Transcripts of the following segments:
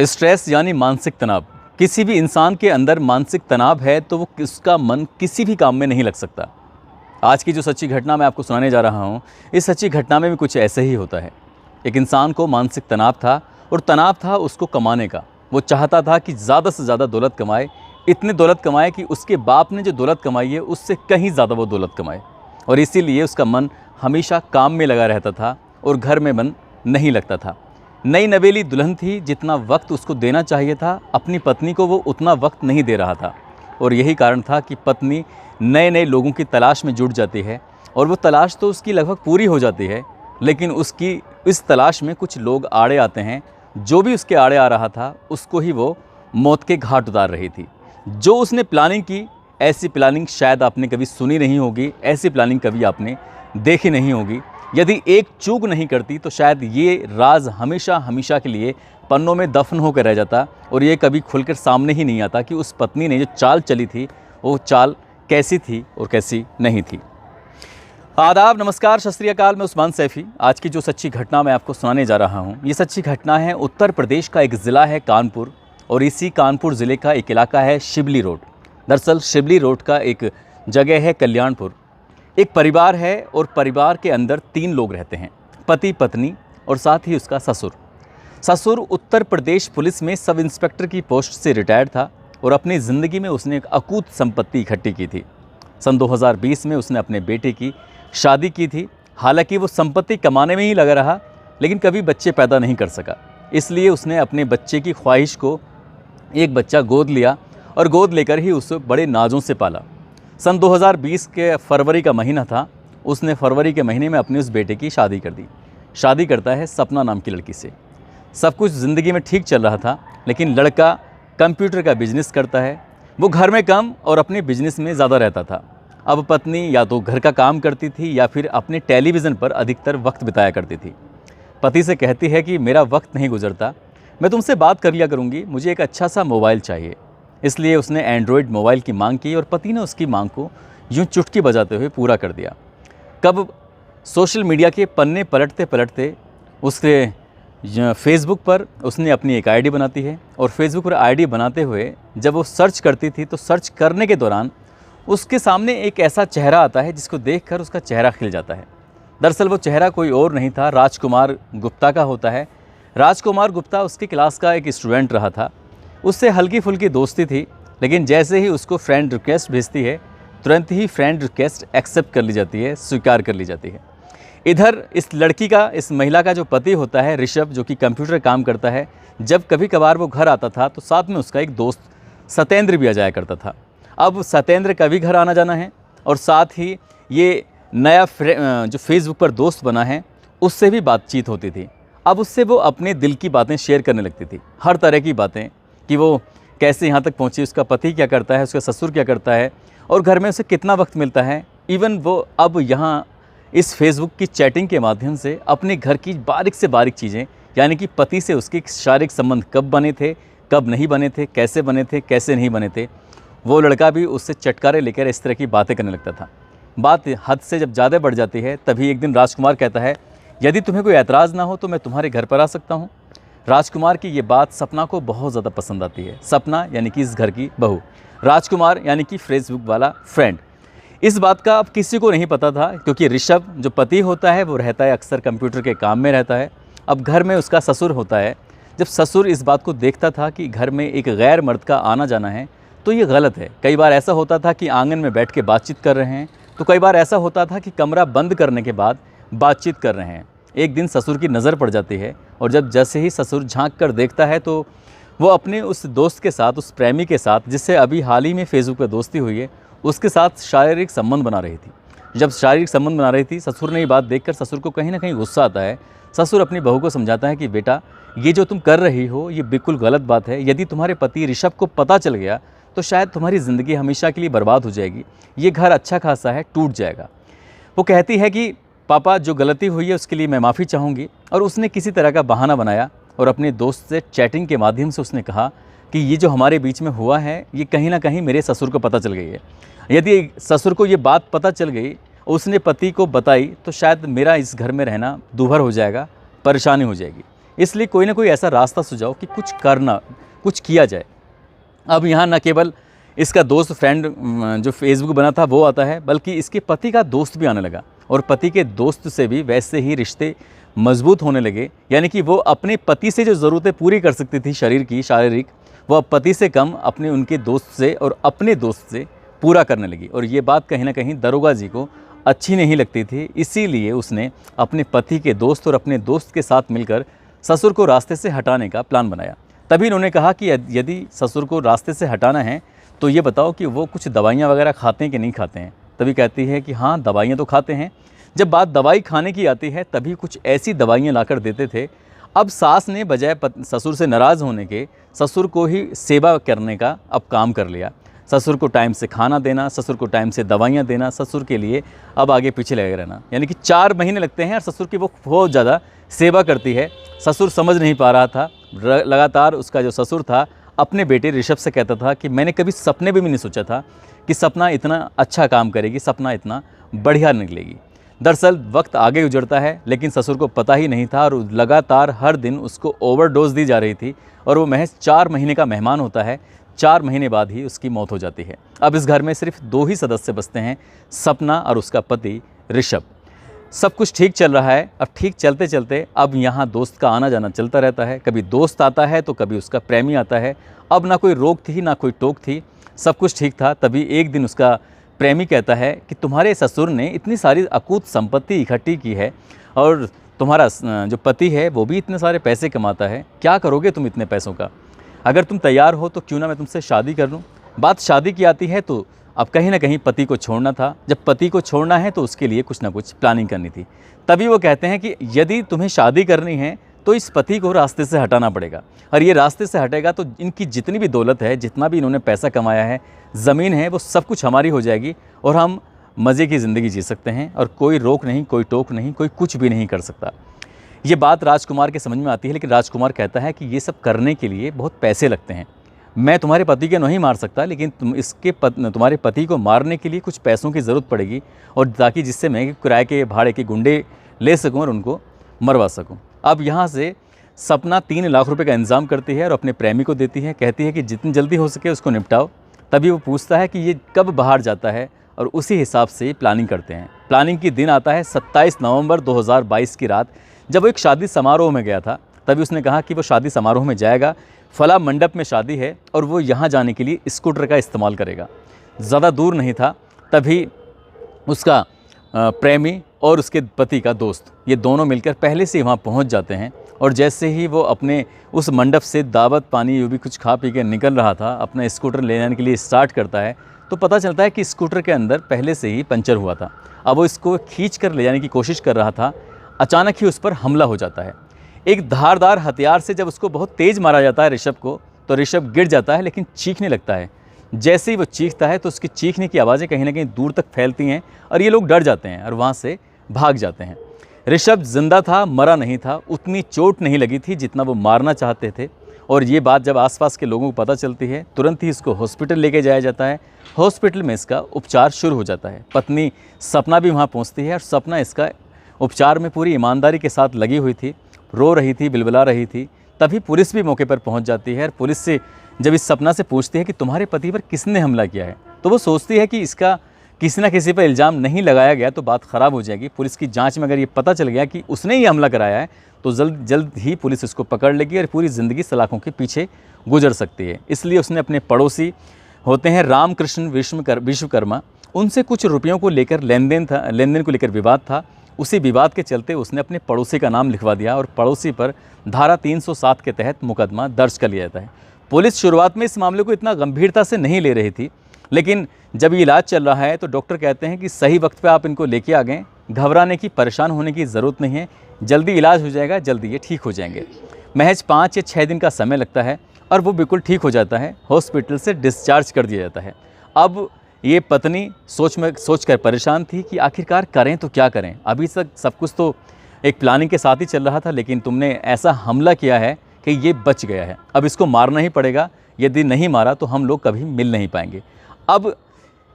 Stress यानी मानसिक तनाव। किसी भी इंसान के अंदर मानसिक तनाव है तो वो उसका मन किसी भी काम में नहीं लग सकता। आज की जो सच्ची घटना मैं आपको सुनाने जा रहा हूँ, इस सच्ची घटना में भी कुछ ऐसे ही होता है। एक इंसान को मानसिक तनाव था और तनाव था उसको कमाने का। वो चाहता था कि ज़्यादा से ज़्यादा दौलत कमाए, इतनी दौलत कमाए कि उसके बाप ने जो दौलत कमाई है उससे कहीं ज़्यादा वो दौलत कमाए। और इसीलिए उसका मन हमेशा काम में लगा रहता था और घर में मन नहीं लगता था। नई नवेली दुल्हन थी, जितना वक्त उसको देना चाहिए था अपनी पत्नी को वो उतना वक्त नहीं दे रहा था। और यही कारण था कि पत्नी नए नए लोगों की तलाश में जुट जाती है और वो तलाश तो उसकी लगभग पूरी हो जाती है, लेकिन उसकी इस तलाश में कुछ लोग आड़े आते हैं। जो भी उसके आड़े आ रहा था उसको ही वो मौत के घाट उतार रही थी। जो उसने प्लानिंग की, ऐसी प्लानिंग शायद आपने कभी सुनी नहीं होगी, ऐसी प्लानिंग कभी आपने देखी नहीं होगी। यदि एक चूक नहीं करती तो शायद ये राज हमेशा हमेशा के लिए पन्नों में दफन होकर रह जाता और ये कभी खुलकर सामने ही नहीं आता कि उस पत्नी ने जो चाल चली थी वो चाल कैसी थी और कैसी नहीं थी। आदाब, नमस्कार, सत श्री अकाल। मैं उस्मान सैफ़ी। आज की जो सच्ची घटना मैं आपको सुनाने जा रहा हूँ, ये सच्ची घटना है उत्तर प्रदेश का एक ज़िला है कानपुर, और इसी कानपुर ज़िले का एक इलाका है शिबली रोड। दरअसल शिबली रोड का एक जगह है कल्याणपुर। एक परिवार है और परिवार के अंदर 3 लोग रहते हैं, पति पत्नी और साथ ही उसका ससुर। ससुर उत्तर प्रदेश पुलिस में सब इंस्पेक्टर की पोस्ट से रिटायर्ड था और अपनी ज़िंदगी में उसने एक अकूत संपत्ति इकट्ठी की थी। सन 2020 में उसने अपने बेटे की शादी की थी। हालांकि वो संपत्ति कमाने में ही लगा रहा, लेकिन कभी बच्चे पैदा नहीं कर सका। इसलिए उसने अपने बच्चे की ख्वाहिश को एक बच्चा गोद लिया और गोद लेकर ही उसे बड़े नाज़ों से पाला। सन 2020 के फरवरी का महीना था। उसने फरवरी के महीने में अपने उस बेटे की शादी कर दी। शादी करता है सपना नाम की लड़की से। सब कुछ ज़िंदगी में ठीक चल रहा था, लेकिन लड़का कंप्यूटर का बिजनेस करता है। वो घर में कम और अपने बिजनेस में ज़्यादा रहता था। अब पत्नी या तो घर का काम करती थी या फिर अपने टेलीविज़न पर अधिकतर वक्त बिताया करती थी। पति से कहती है कि मेरा वक्त नहीं गुजरता, मैं तुमसे बात कर लिया करूँगी, मुझे एक अच्छा सा मोबाइल चाहिए। इसलिए उसने एंड्रॉयड मोबाइल की मांग की और पति ने उसकी मांग को यूं चुटकी बजाते हुए पूरा कर दिया। कब सोशल मीडिया के पन्ने पलटते पलटते उसके फेसबुक पर उसने अपनी एक आईडी बनाती है और फेसबुक पर आईडी बनाते हुए जब वो सर्च करती थी तो सर्च करने के दौरान उसके सामने एक ऐसा चेहरा आता है जिसको देखकर उसका चेहरा खिल जाता है। दरअसल वो चेहरा कोई और नहीं था, राजकुमार गुप्ता का होता है। राजकुमार गुप्ता उसकी क्लास का एक स्टूडेंट रहा था। उससे हल्की फुल्की दोस्ती थी, लेकिन जैसे ही उसको फ्रेंड रिक्वेस्ट भेजती है तुरंत ही फ्रेंड रिक्वेस्ट एक्सेप्ट कर ली जाती है, स्वीकार कर ली जाती है। इधर इस लड़की का, इस महिला का जो पति होता है ऋषभ, जो कि कंप्यूटर काम करता है, जब कभी कभार वो घर आता था तो साथ में उसका एक दोस्त सत्येंद्र भी आ जाया करता था। अब सत्येंद्र का भी घर आना जाना है और साथ ही ये नया जो फेसबुक पर दोस्त बना है उससे भी बातचीत होती थी। अब उससे वो अपने दिल की बातें शेयर करने लगती थी, हर तरह की बातें, कि वो कैसे यहाँ तक पहुँची, उसका पति क्या करता है, उसका ससुर क्या करता है और घर में उसे कितना वक्त मिलता है। इवन वो अब यहाँ इस फेसबुक की चैटिंग के माध्यम से अपने घर की बारीक से बारीक चीज़ें, यानी कि पति से उसके शारीरिक संबंध कब बने थे, कब नहीं बने थे, कैसे नहीं बने थे, वो लड़का भी उससे चटकारे लेकर इस तरह की बातें करने लगता था। बात हद से जब ज़्यादा बढ़ जाती है तभी एक दिन राजकुमार कहता है, यदि तुम्हें कोई ऐतराज़ ना हो तो मैं तुम्हारे घर पर आ सकता हूँ। राजकुमार की ये बात सपना को बहुत ज़्यादा पसंद आती है। सपना यानी कि इस घर की बहू, राजकुमार यानी कि फेसबुक वाला फ्रेंड। इस बात का अब किसी को नहीं पता था, क्योंकि ऋषभ जो पति होता है वो रहता है अक्सर कंप्यूटर के काम में रहता है। अब घर में उसका ससुर होता है। जब ससुर इस बात को देखता था कि घर में एक गैर मर्द का आना जाना है तो ये गलत है। कई बार ऐसा होता था कि आंगन में बैठ के बातचीत कर रहे हैं, तो कई बार ऐसा होता था कि कमरा बंद करने के बाद बातचीत कर रहे हैं। एक दिन ससुर की नज़र पड़ जाती है और जब जैसे ही ससुर झांक कर देखता है तो वो अपने उस दोस्त के साथ, उस प्रेमी के साथ, जिससे अभी हाल ही में फेसबुक पर दोस्ती हुई है, उसके साथ शारीरिक संबंध बना रही थी। जब शारीरिक संबंध बना रही थी, ससुर ने ये बात देखकर ससुर को कहीं ना कहीं गुस्सा आता है। ससुर अपनी बहू को समझाता है कि बेटा, ये जो तुम कर रही हो ये बिल्कुल गलत बात है। यदि तुम्हारे पति ऋषभ को पता चल गया तो शायद तुम्हारी ज़िंदगी हमेशा के लिए बर्बाद हो जाएगी। ये घर अच्छा खासा है, टूट जाएगा। वो कहती है कि पापा, जो गलती हुई है उसके लिए मैं माफ़ी चाहूँगी। और उसने किसी तरह का बहाना बनाया और अपने दोस्त से चैटिंग के माध्यम से उसने कहा कि ये जो हमारे बीच में हुआ है ये कहीं ना कहीं मेरे ससुर को पता चल गई है। यदि ससुर को ये बात पता चल गई, उसने पति को बताई, तो शायद मेरा इस घर में रहना दूभर हो जाएगा, परेशानी हो जाएगी। इसलिए कोई ना कोई ऐसा रास्ता सुझाओ कि कुछ किया जाए। अब यहाँ न केवल इसका दोस्त फ्रेंड जो फेसबुक बना था वो आता है, बल्कि इसके पति का दोस्त भी आने लगा और पति के दोस्त से भी वैसे ही रिश्ते मजबूत होने लगे। यानी कि वो अपने पति से जो ज़रूरतें पूरी कर सकती थी शरीर की, शारीरिक, वो अब पति से कम अपने उनके दोस्त से और अपने दोस्त से पूरा करने लगी। और ये बात कहीं ना कहीं दरोगा जी को अच्छी नहीं लगती थी, इसीलिए उसने अपने पति के दोस्त और अपने दोस्त के साथ मिलकर ससुर को रास्ते से हटाने का प्लान बनाया। तभी इन्होंने कहा कि यदि ससुर को रास्ते से हटाना है तो ये बताओ कि वो कुछ दवाइयाँ वगैरह खाते हैं कि नहीं खाते हैं। तभी कहती है कि हाँ, दवाइयाँ तो खाते हैं। जब बात दवाई खाने की आती है तभी कुछ ऐसी दवाइयाँ लाकर देते थे। अब सास ने बजाय ससुर से नाराज़ होने के ससुर को ही सेवा करने का अब काम कर लिया। ससुर को टाइम से खाना देना, ससुर को टाइम से दवाइयाँ देना, ससुर के लिए अब आगे पीछे लगे रहना। यानी कि 4 महीने लगते हैं और ससुर की वो बहुत ज़्यादा सेवा करती है। ससुर समझ नहीं पा रहा था। लगातार उसका जो ससुर था अपने बेटे ऋषभ से कहता था कि मैंने कभी सपने में भी नहीं सोचा था कि सपना इतना अच्छा काम करेगी, सपना इतना बढ़िया निकलेगी। दरअसल वक्त आगे गुजरता है लेकिन ससुर को पता ही नहीं था और लगातार हर दिन उसको ओवरडोज दी जा रही थी और वो महज 4 महीने का मेहमान होता है। 4 महीने बाद ही उसकी मौत हो जाती है। अब इस घर में सिर्फ 2 ही सदस्य बचते हैं, सपना और उसका पति ऋषभ। सब कुछ ठीक चल रहा है। अब ठीक चलते चलते अब यहाँ दोस्त का आना जाना चलता रहता है। कभी दोस्त आता है तो कभी उसका प्रेमी आता है। अब ना कोई रोक थी ना कोई टोक थी, सब कुछ ठीक था। तभी एक दिन उसका प्रेमी कहता है कि तुम्हारे ससुर ने इतनी सारी अकूत संपत्ति इकट्ठी की है और तुम्हारा जो पति है वो भी इतने सारे पैसे कमाता है, क्या करोगे तुम इतने पैसों का? अगर तुम तैयार हो तो क्यों ना मैं तुमसे शादी कर लूँ। बात शादी की आती है तो अब कहीं ना कहीं पति को छोड़ना था। जब पति को छोड़ना है तो उसके लिए कुछ ना कुछ प्लानिंग करनी थी। तभी वो कहते हैं कि यदि तुम्हें शादी करनी है तो इस पति को रास्ते से हटाना पड़ेगा, और ये रास्ते से हटेगा तो इनकी जितनी भी दौलत है, जितना भी इन्होंने पैसा कमाया है, ज़मीन है, वो सब कुछ हमारी हो जाएगी और हम मज़े की ज़िंदगी जी सकते हैं और कोई रोक नहीं, कोई टोक नहीं, कोई कुछ भी नहीं कर सकता। ये बात राजकुमार के समझ में आती है, लेकिन राजकुमार कहता है कि ये सब करने के लिए बहुत पैसे लगते हैं। मैं तुम्हारे पति को नहीं मार सकता, लेकिन तुम्हारे पति को मारने के लिए कुछ पैसों की ज़रूरत पड़ेगी, और ताकि जिससे मैं किराए के भाड़े के गुंडे ले सकूं और उनको मरवा सकूं। अब यहाँ से सपना 3 लाख रुपए का इंतज़ाम करती है और अपने प्रेमी को देती है। कहती है कि जितनी जल्दी हो सके उसको निपटाओ। तभी वो पूछता है कि ये कब बाहर जाता है और उसी हिसाब से प्लानिंग करते हैं। प्लानिंग की दिन आता है 27 नवंबर 2022 की रात, जब वो एक शादी समारोह में गया था। तभी उसने कहा कि वो शादी समारोह में जाएगा, फला मंडप में शादी है और वो यहाँ जाने के लिए स्कूटर का इस्तेमाल करेगा। ज़्यादा दूर नहीं था, तभी उसका प्रेमी और उसके पति का दोस्त, ये दोनों मिलकर पहले से वहाँ पहुँच जाते हैं। और जैसे ही वो अपने उस मंडप से दावत पानी जो भी कुछ खा पी के निकल रहा था, अपना स्कूटर ले जाने के लिए स्टार्ट करता है, तो पता चलता है कि स्कूटर के अंदर पहले से ही पंचर हुआ था। अब वो इसको खींच कर ले जाने की कोशिश कर रहा था, अचानक ही उस पर हमला हो जाता है। एक धारदार हथियार से जब उसको बहुत तेज़ मारा जाता है ऋषभ को, तो ऋषभ गिर जाता है लेकिन चीखने लगता है। जैसे ही वो चीखता है तो उसकी चीखने की आवाज़ें कहीं ना कहीं दूर तक फैलती हैं और ये लोग डर जाते हैं और वहाँ से भाग जाते हैं। ऋषभ जिंदा था, मरा नहीं था, उतनी चोट नहीं लगी थी जितना वो मारना चाहते थे। और ये बात जब आसपास के लोगों को पता चलती है, तुरंत ही इसको हॉस्पिटल लेके जाया जाता है। हॉस्पिटल में इसका उपचार शुरू हो जाता है। पत्नी सपना भी वहाँ पहुँचती है और सपना इसका उपचार में पूरी ईमानदारी के साथ लगी हुई थी, रो रही थी, बिलबिला रही थी। तभी पुलिस भी मौके पर पहुँच जाती है और पुलिस से जब इस सपना से पूछती है कि तुम्हारे पति पर किसने हमला किया है, तो वो सोचती है कि इसका किसी ना किसी पर इल्ज़ाम नहीं लगाया गया तो बात ख़राब हो जाएगी। पुलिस की जांच में अगर ये पता चल गया कि उसने ही हमला कराया है तो जल्द ही पुलिस इसको पकड़ लेगी और पूरी ज़िंदगी सलाखों के पीछे गुजर सकती है। इसलिए उसने अपने पड़ोसी होते हैं रामकृष्ण विश्वकर्मा, उनसे कुछ रुपयों को लेकर लेन देन को लेकर विवाद था। उसी विवाद के चलते उसने अपने पड़ोसी का नाम लिखवा दिया और पड़ोसी पर धारा 307 के तहत मुकदमा दर्ज कर लिया जाता है। पुलिस शुरुआत में इस मामले को इतना गंभीरता से नहीं ले रही थी, लेकिन जब ये इलाज चल रहा है तो डॉक्टर कहते हैं कि सही वक्त पे आप इनको लेके आ गए, घबराने की, परेशान होने की ज़रूरत नहीं है, जल्दी इलाज हो जाएगा, जल्दी ये ठीक हो जाएंगे। महज 5 या 6 दिन का समय लगता है और वो बिल्कुल ठीक हो जाता है। हॉस्पिटल से डिस्चार्ज कर दिया जाता है। अब ये पत्नी सोच कर परेशान थी कि आखिरकार करें तो क्या करें। अभी तक सब कुछ तो एक प्लानिंग के साथ ही चल रहा था, लेकिन तुमने ऐसा हमला किया है कि ये बच गया है, अब इसको मारना ही पड़ेगा। यदि नहीं मारा तो हम लोग कभी मिल नहीं पाएंगे। अब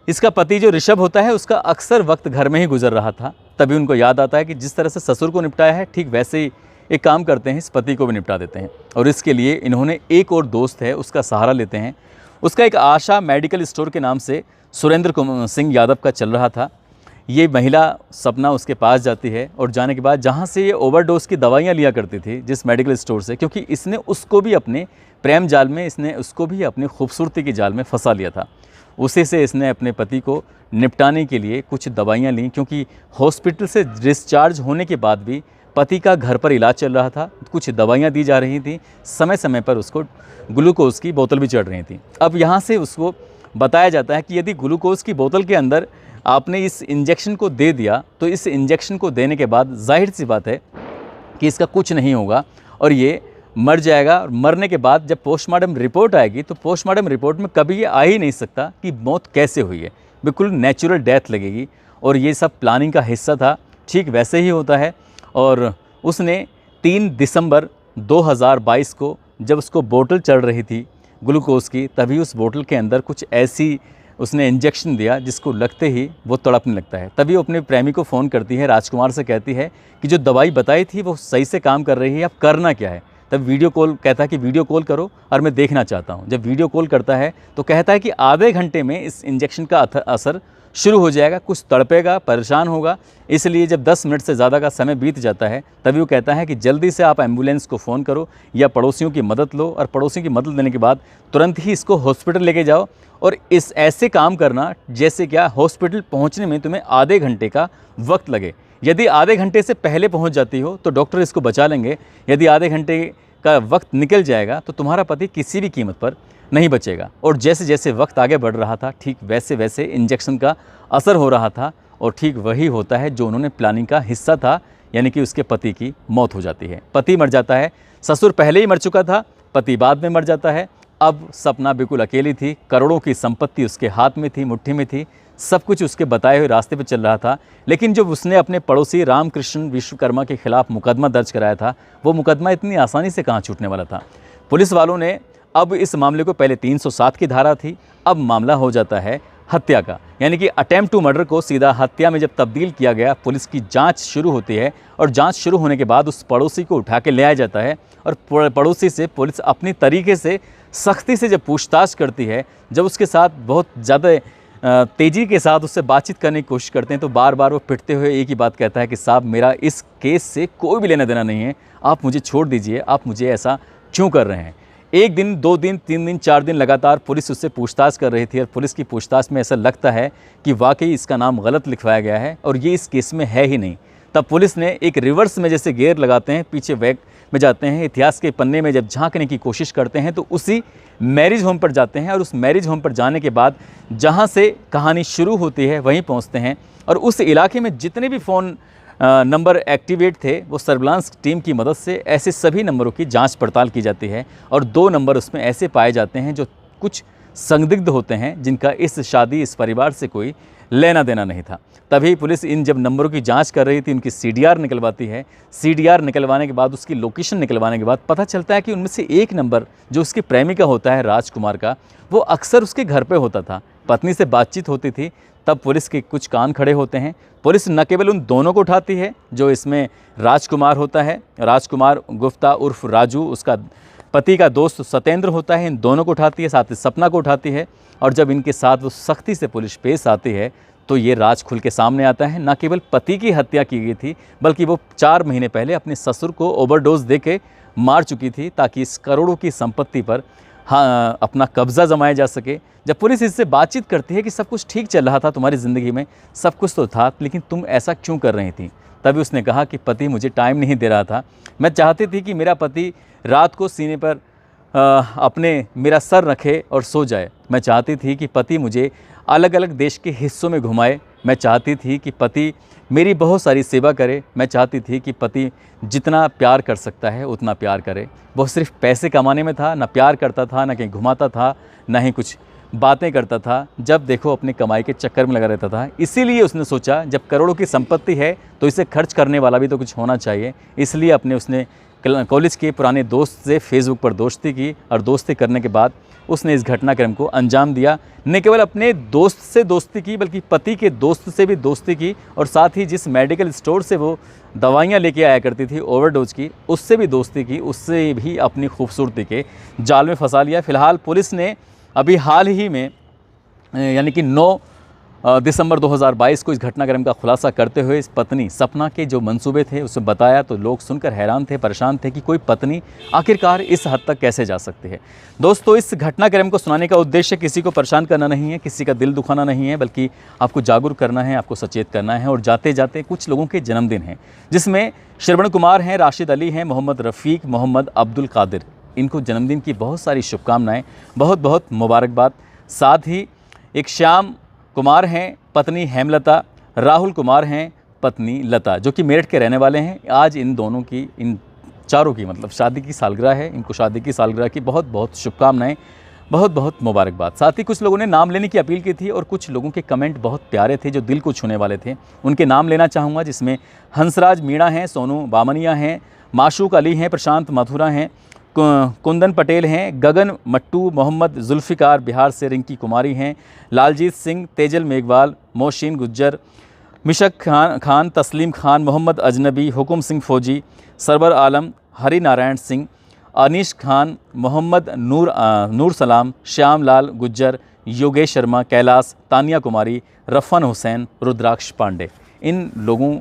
इसका पति जो ऋषभ होता है उसका अक्सर वक्त घर में ही गुजर रहा था। तभी उनको याद आता है कि जिस तरह से ससुर को निपटाया है, ठीक वैसे ही एक काम करते हैं, इस पति को भी निपटा देते हैं। और इसके लिए इन्होंने एक और दोस्त है उसका सहारा लेते हैं। उसका एक आशा मेडिकल स्टोर के नाम से सुरेंद्र सिंह यादव का चल रहा था। ये महिला सपना उसके पास जाती है और जाने के बाद जहाँ से ये ओवरडोज की दवाइयाँ लिया करती थी जिस मेडिकल स्टोर से, क्योंकि इसने उसको भी अपने प्रेम जाल में, इसने उसको भी अपनी खूबसूरती के जाल में फंसा लिया था। उसी से इसने अपने पति को निपटाने के लिए कुछ दवाइयाँ लीं, क्योंकि हॉस्पिटल से डिस्चार्ज होने के बाद भी पति का घर पर इलाज चल रहा था। कुछ दवाइयाँ दी जा रही थी, समय समय पर उसको ग्लूकोज़ की बोतल भी चढ़ रही थी। अब यहाँ से उसको बताया जाता है कि यदि ग्लूकोज़ की बोतल के अंदर आपने इस इंजेक्शन को दे दिया तो इस इंजेक्शन को देने के बाद जाहिर सी बात है कि इसका कुछ नहीं होगा और ये मर जाएगा। और मरने के बाद जब पोस्टमार्टम रिपोर्ट आएगी तो पोस्टमार्टम रिपोर्ट में कभी ये आ ही नहीं सकता कि मौत कैसे हुई है, बिल्कुल नेचुरल डेथ लगेगी। और ये सब प्लानिंग का हिस्सा था, ठीक वैसे ही होता है। और उसने 3 दिसंबर 2022 को जब उसको बोतल चढ़ रही थी ग्लूकोज़ की, तभी उस बोतल के अंदर कुछ ऐसी उसने इंजेक्शन दिया जिसको लगते ही वो तड़पने लगता है। तभी वो अपने प्रेमी को फ़ोन करती है, राजकुमार से कहती है कि जो दवाई बताई थी वो सही से काम कर रही है, अब करना क्या है। तब वीडियो कॉल कहता है कि वीडियो कॉल करो और मैं देखना चाहता हूँ। जब वीडियो कॉल करता है तो कहता है कि आधे घंटे में इस इंजेक्शन का असर शुरू हो जाएगा, कुछ तड़पेगा, परेशान होगा। इसलिए जब 10 मिनट से ज़्यादा का समय बीत जाता है तभी वो कहता है कि जल्दी से आप एम्बुलेंस को फ़ोन करो या पड़ोसियों की मदद लो, और पड़ोसियों की मदद लेने के बाद तुरंत ही इसको हॉस्पिटल लेके जाओ। और इस ऐसे काम करना जैसे क्या हॉस्पिटल पहुंचने में तुम्हें आधे घंटे का वक्त लगे। यदि आधे घंटे से पहले पहुंच जाती हो तो डॉक्टर इसको बचा लेंगे, यदि आधे घंटे का वक्त निकल जाएगा तो तुम्हारा पति किसी भी कीमत पर नहीं बचेगा। और जैसे जैसे वक्त आगे बढ़ रहा था ठीक वैसे वैसे इंजेक्शन का असर हो रहा था, और ठीक वही होता है जो उन्होंने प्लानिंग का हिस्सा था, यानी कि उसके पति की मौत हो जाती है। पति मर जाता है, ससुर पहले ही मर चुका था, पति बाद में मर जाता है। अब सपना बिल्कुल अकेली थी, करोड़ों की संपत्ति उसके हाथ में थी, मुट्ठी में थी, सब कुछ उसके बताए हुए रास्ते पर चल रहा था। लेकिन जब उसने अपने पड़ोसी रामकृष्ण विश्वकर्मा के खिलाफ मुकदमा दर्ज कराया था, वो मुकदमा इतनी आसानी से कहाँ छूटने वाला था। पुलिस वालों ने अब इस मामले को, पहले 307 की धारा थी, अब मामला हो जाता है हत्या का, यानी कि अटेम्प्ट टू मर्डर को सीधा हत्या में जब तब्दील किया गया। पुलिस की जांच शुरू होती है और जांच शुरू होने के बाद उस पड़ोसी को उठा के ले आया जाता है और पड़ोसी से पुलिस अपनी तरीके से सख्ती से जब पूछताछ करती है, जब उसके साथ बहुत ज़्यादा तेज़ी के साथ उससे बातचीत करने की कोशिश करते हैं तो बार बार वो पिटते हुए एक ही बात कहता है कि साहब मेरा इस केस से कोई भी लेना देना नहीं है, आप मुझे छोड़ दीजिए, आप मुझे ऐसा क्यों कर रहे हैं। 1 दिन 2 दिन 3 दिन 4 दिन लगातार पुलिस उससे पूछताछ कर रही थी और पुलिस की पूछताछ में ऐसा लगता है कि वाकई इसका नाम गलत लिखवाया गया है और ये इस केस में है ही नहीं। तब पुलिस ने एक रिवर्स में जैसे गियर लगाते हैं, पीछे बैक में जाते हैं, इतिहास के पन्ने में जब झांकने की कोशिश करते हैं तो उसी मैरिज होम पर जाते हैं और उस मैरिज होम पर जाने के बाद जहां से कहानी शुरू होती है वहीं पहुंचते हैं। और उस इलाके में जितने भी फ़ोन नंबर एक्टिवेट थे वो सर्विलांस टीम की मदद से ऐसे सभी नंबरों की जांच पड़ताल की जाती है और 2 नंबर उसमें ऐसे पाए जाते हैं जो कुछ संदिग्ध होते हैं, जिनका इस शादी, इस परिवार से कोई लेना देना नहीं था। तभी पुलिस इन जब नंबरों की जांच कर रही थी, उनकी CDR निकलवाती है। CDR निकलवाने के बाद, उसकी लोकेशन निकलवाने के बाद पता चलता है कि उनमें से एक नंबर जो उसकी प्रेमी का होता है, राजकुमार का, वो अक्सर उसके घर पे होता था, पत्नी से बातचीत होती थी। तब पुलिस के कुछ कान खड़े होते हैं। पुलिस न केवल उन दोनों को उठाती है जो इसमें राजकुमार होता है, राजकुमार गुप्ता उर्फ राजू, उसका पति का दोस्त सत्येंद्र होता है, इन दोनों को उठाती है, साथ ही सपना को उठाती है। और जब इनके साथ वो सख्ती से पुलिस पेश आती है तो ये राज खुल के सामने आता है। न केवल पति की हत्या की गई थी बल्कि वो 4 महीने पहले अपने ससुर को ओवरडोज दे के मार चुकी थी ताकि इस करोड़ों की संपत्ति पर अपना कब्जा जमाया जा सके। जब पुलिस इससे बातचीत करती है कि सब कुछ ठीक चल रहा था तुम्हारी ज़िंदगी में, सब कुछ तो था, लेकिन तुम ऐसा क्यों कर रही थी, तभी उसने कहा कि पति मुझे टाइम नहीं दे रहा था। मैं चाहती थी कि मेरा पति रात को सीने पर अपने मेरा सर रखे और सो जाए। मैं चाहती थी कि पति मुझे अलग अलग देश के हिस्सों में घुमाए। मैं चाहती थी कि पति मेरी बहुत सारी सेवा करे। मैं चाहती थी कि पति जितना प्यार कर सकता है उतना प्यार करे। वो सिर्फ पैसे कमाने में था, ना प्यार करता था, ना कहीं घुमाता था, ना ही कुछ बातें करता था। जब देखो अपनी कमाई के चक्कर में लगा रहता था। इसीलिए उसने सोचा जब करोड़ों की संपत्ति है तो इसे खर्च करने वाला भी तो कुछ होना चाहिए। इसलिए अपने उसने कॉलेज के पुराने दोस्त से फेसबुक पर दोस्ती की और दोस्ती करने के बाद उसने इस घटनाक्रम को अंजाम दिया। न केवल अपने दोस्त से दोस्ती की बल्कि पति के दोस्त से भी दोस्ती की और साथ ही जिस मेडिकल स्टोर से वो दवाइयाँ लेके आया करती थी ओवरडोज की, उससे भी दोस्ती की, उससे भी अपनी खूबसूरती के जाल में फंसा लिया। फ़िलहाल पुलिस ने अभी हाल ही में यानी कि 9 दिसंबर 2022 को इस घटनाक्रम का खुलासा करते हुए इस पत्नी सपना के जो मंसूबे थे उसे बताया, तो लोग सुनकर हैरान थे, परेशान थे कि कोई पत्नी आखिरकार इस हद तक कैसे जा सकती है। दोस्तों, इस घटनाक्रम को सुनाने का उद्देश्य किसी को परेशान करना नहीं है, किसी का दिल दुखाना नहीं है, बल्कि आपको जागरूक करना है, आपको सचेत करना है। और जाते जाते कुछ लोगों के जन्मदिन हैं, जिसमें श्रवण कुमार हैं, राशिद अली हैं, मोहम्मद रफ़ीक, मोहम्मद अब्दुल कादिर। इनको जन्मदिन की बहुत सारी शुभकामनाएँ, बहुत बहुत मुबारकबाद। साथ ही एक श्याम कुमार हैं, पत्नी हेमलता, राहुल कुमार हैं, पत्नी लता, जो कि मेरठ के रहने वाले हैं। आज इन दोनों की, इन चारों की मतलब शादी की सालगिरह है। इनको शादी की सालगिरह की बहुत बहुत शुभकामनाएं, बहुत बहुत मुबारकबाद। साथ ही कुछ लोगों ने नाम लेने की अपील की थी और कुछ लोगों के कमेंट बहुत प्यारे थे जो दिल को छूने वाले थे। उनके नाम लेना चाहूँगा, जिसमें हंसराज मीणा हैं, सोनू बामनिया हैं, माशूक अली हैं, प्रशांत मथुरा हैं, कुंदन पटेल हैं, गगन मट्टू, मोहम्मद जुल्फ़िकार बिहार से, रिंकी कुमारी हैं, लालजीत सिंह, तेजल मेघवाल, मोहसिन गुज्जर, मिशक खान, तस्लीम खान, मोहम्मद अजनबी, हुकुम सिंह फौजी, सरवर आलम, हरि नारायण सिंह, अनीश खान, मोहम्मद नूर सलाम, श्याम लाल गुज्जर, योगेश शर्मा, कैलाश, तानिया कुमारी, रफ़न हुसैन, रुद्राक्ष पांडे। इन लोगों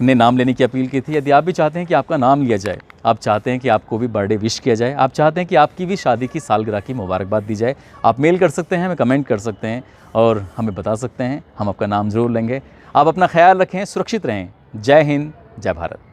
ने नाम लेने की अपील की थी। यदि आप भी चाहते हैं कि आपका नाम लिया जाए, आप चाहते हैं कि आपको भी बर्थडे विश किया जाए, आप चाहते हैं कि आपकी भी शादी की सालगिरह की मुबारकबाद दी जाए, आप मेल कर सकते हैं, हमें कमेंट कर सकते हैं और हमें बता सकते हैं। हम आपका नाम ज़रूर लेंगे। आप अपना ख्याल रखें, सुरक्षित रहें। जय हिंद, जय भारत।